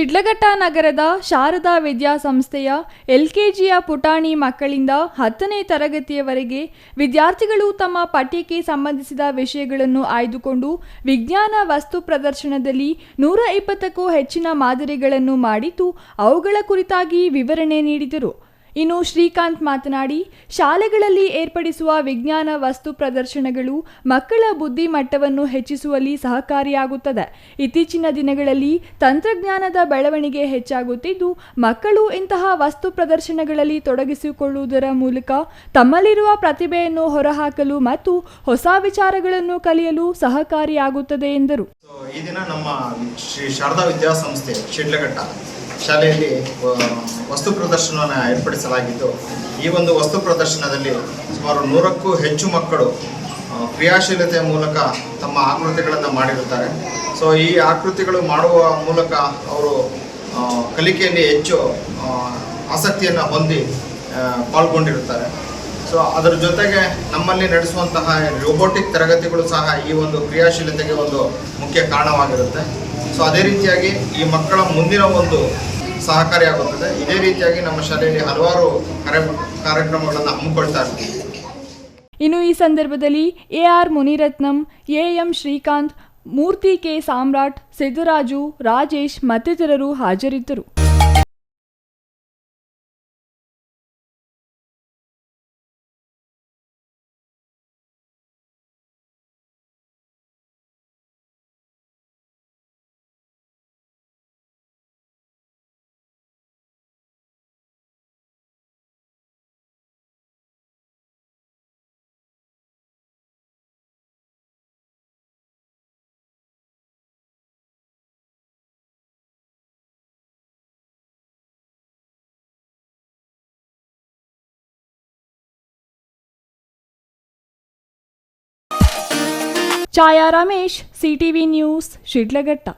ಶಿಡ್ಲಘಟ್ಟ ನಗರದ ಶಾರದಾ ವಿದ್ಯಾಸಂಸ್ಥೆಯ ಎಲ್ಕೆಜಿಯ ಪುಟಾಣಿ ಮಕ್ಕಳಿಂದ 10ನೇ ತರಗತಿಯವರೆಗೆ ವಿದ್ಯಾರ್ಥಿಗಳು ತಮ್ಮ ಪಠ್ಯಕ್ಕೆ ಸಂಬಂಧಿಸಿದ ವಿಷಯಗಳನ್ನು ಆಯ್ದುಕೊಂಡು ವಿಜ್ಞಾನ ವಸ್ತು ಪ್ರದರ್ಶನದಲ್ಲಿ 120ಕ್ಕೂ ಹೆಚ್ಚಿನ ಮಾದರಿಗಳನ್ನು ಮಾಡಿದ್ದು ಅವುಗಳ ಕುರಿತಾಗಿ ವಿವರಣೆ ನೀಡಿದರು. ಇನ್ನು ಶ್ರೀಕಾಂತ್ ಮಾತನಾಡಿ, ಶಾಲೆಗಳಲ್ಲಿ ಏರ್ಪಡಿಸುವ ವಿಜ್ಞಾನ ವಸ್ತು ಪ್ರದರ್ಶನಗಳು ಮಕ್ಕಳ ಬುದ್ಧಿಮಟ್ಟವನ್ನು ಹೆಚ್ಚಿಸುವಲ್ಲಿ ಸಹಕಾರಿಯಾಗುತ್ತದೆ. ಇತ್ತೀಚಿನ ದಿನಗಳಲ್ಲಿ ತಂತ್ರಜ್ಞಾನದ ಬೆಳವಣಿಗೆ ಹೆಚ್ಚಾಗುತ್ತಿದ್ದು, ಮಕ್ಕಳು ಇಂತಹ ವಸ್ತು ಪ್ರದರ್ಶನಗಳಲ್ಲಿ ತೊಡಗಿಸಿಕೊಳ್ಳುವುದರ ಮೂಲಕ ತಮ್ಮಲ್ಲಿರುವ ಪ್ರತಿಭೆಯನ್ನು ಹೊರಹಾಕಲು ಮತ್ತು ಹೊಸ ವಿಚಾರಗಳನ್ನು ಕಲಿಯಲು ಸಹಕಾರಿಯಾಗುತ್ತದೆ ಎಂದರು. ಈ ದಿನ ನಮ್ಮ ಶ್ರೀ ಶಾರದಾ ವಿದ್ಯಾಸಂಸ್ಥೆ ಶಿಡ್ಲಘಟ್ಟ ಶಾಲೆಯಲ್ಲಿ ವಸ್ತು ಪ್ರದರ್ಶನವನ್ನು ಏರ್ಪಡಿಸಲಾಗಿದ್ದು, ಈ ಒಂದು ವಸ್ತು ಪ್ರದರ್ಶನದಲ್ಲಿ ಸುಮಾರು 100ಕ್ಕೂ ಹೆಚ್ಚು ಮಕ್ಕಳು ಕ್ರಿಯಾಶೀಲತೆಯ ಮೂಲಕ ತಮ್ಮ ಆಕೃತಿಗಳನ್ನು ಮಾಡಿರುತ್ತಾರೆ. ಸೊ ಈ ಆಕೃತಿಗಳು ಮಾಡುವ ಮೂಲಕ ಅವರು ಕಲಿಕೆಯಲ್ಲಿ ಹೆಚ್ಚು ಆಸಕ್ತಿಯನ್ನು ಹೊಂದಿ ಪಾಲ್ಗೊಂಡಿರುತ್ತಾರೆ. ಸೊ ಅದರ ಜೊತೆಗೆ ನಮ್ಮಲ್ಲಿ ನಡೆಸುವಂತಹ ರೋಬೋಟಿಕ್ ತರಗತಿಗಳು ಸಹ ಈ ಒಂದು ಕ್ರಿಯಾಶೀಲತೆಗೆ ಒಂದು ಮುಖ್ಯ ಕಾರಣವಾಗಿರುತ್ತೆ. ಸೊ ಅದೇ ರೀತಿಯಾಗಿ ಈ ಮಕ್ಕಳ ಮುಂದಿನ ಒಂದು ಸಹಕಾರಿಯಾಗುತ್ತದೆ. ಇದೇ ರೀತಿಯಾಗಿ ನಮ್ಮ ಶಾಲೆಯಲ್ಲಿ ಹಲವಾರು ಕಾರ್ಯಕ್ರಮಗಳನ್ನು ಹಮ್ಮಿಕೊಳ್ತಾ ಇರ್ತೀವಿ. ಇನ್ನು ಈ ಸಂದರ್ಭದಲ್ಲಿ AR Muniratnam, AM Srikanth, Murthy K Samrat, Siddaraju, Rajesh ಮತ್ತಿತರರು ಹಾಜರಿದ್ದರು. Chaya Ramesh, CTV news, Sidlaghatta.